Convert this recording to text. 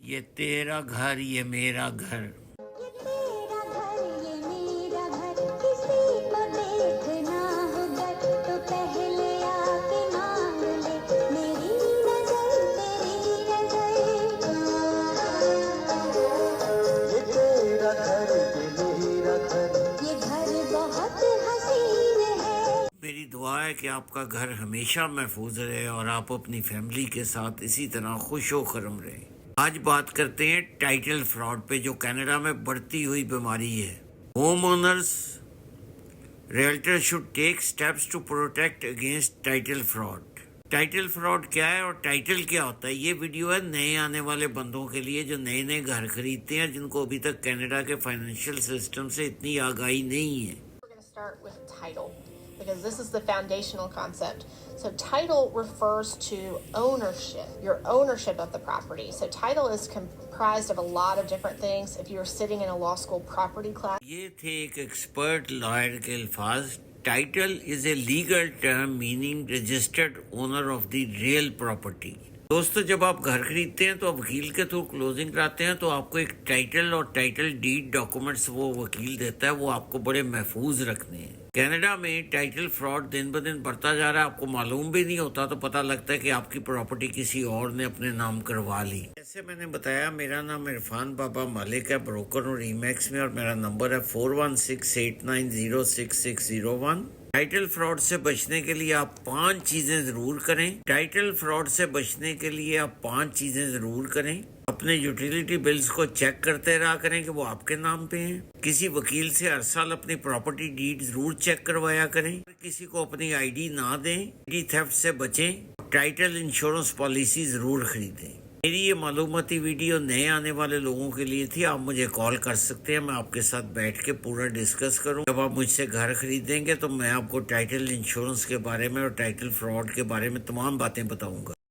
یہ تیرا گھر یہ میرا گھر. یہ تیرا گھر یہ میرا گھر، کسی کو دیکھنا ہو گر تو پہلے آ کے مانگ لے میری نظر تیری نظر. یہ تیرا گھر یہ میرا گھر، یہ گھر بہت حسین ہے. میری دعا ہے کہ آپ کا گھر ہمیشہ محفوظ رہے اور آپ اپنی فیملی کے ساتھ اسی طرح خوش و خرم رہیں. آج بات کرتے ہیں ٹائٹل فراڈ پہ، جو کینیڈا میں بڑھتی ہوئی بیماری ہے. Home owners realtor should take steps to protect against title fraud. Title fraud کیا ہے اور ٹائٹل کیا ہوتا ہے؟ یہ ویڈیو ہے نئے آنے والے بندوں کے لیے جو نئے نئے گھر خریدتے ہیں، جن کو ابھی تک کینیڈا کے فائنینشیل سسٹم سے اتنی آگاہی نہیں ہے. We're going to start with title because this is the foundational concept. So title refers to ownership, your ownership of the property. So title is comprised of a lot of different things. If you're sitting in a law school property class. یہ تھے ایک expert lawyer کے الفاظ. Title is a legal term meaning registered owner of the real property. دوستو، جب آپ گھر خریدتے ہیں تو آپ وکیل کے تھرو کلوزنگ کراتے ہیں تو آپ کو ایک ٹائٹل اور ٹائٹل ڈیڈ ڈاکومنٹس وہ وکیل دیتا ہے، وہ آپ کو بڑے محفوظ رکھنے ہیں. کینیڈا میں ٹائٹل فراڈ دن بدن بڑھتا جا رہا ہے. آپ کو معلوم بھی نہیں ہوتا تو پتہ لگتا ہے کہ آپ کی پراپرٹی کسی اور نے اپنے نام کروا لی. جیسے میں نے بتایا، میرا نام عرفان بابا مالک ہے، بروکر ہوں ریمیکس میں، اور میرا نمبر ہے 4168906601. ٹائٹل فراڈ سے بچنے کے لیے آپ 5 چیزیں ضرور کریں. ٹائٹل فراڈ سے بچنے کے لیے آپ 5 چیزیں ضرور کریں. اپنے یوٹیلیٹی بلز کو چیک کرتے رہا کریں کہ وہ آپ کے نام پہ ہیں. کسی وکیل سے ہر سال اپنی پراپرٹی ڈیڈ ضرور چیک کروایا کریں. کسی کو اپنی آئی ڈی نہ دیں. آئی ڈی تھیفٹ سے بچیں. ٹائٹل انشورنس پالیسی ضرور خریدیں. میری یہ معلوماتی ویڈیو نئے آنے والے لوگوں کے لیے تھی. آپ مجھے کال کر سکتے ہیں، میں آپ کے ساتھ بیٹھ کے پورا ڈسکس کروں. جب آپ مجھ سے گھر خریدیں گے تو میں آپ کو ٹائٹل انشورنس کے بارے میں اور ٹائٹل فراڈ کے بارے میں تمام باتیں بتاؤں گا.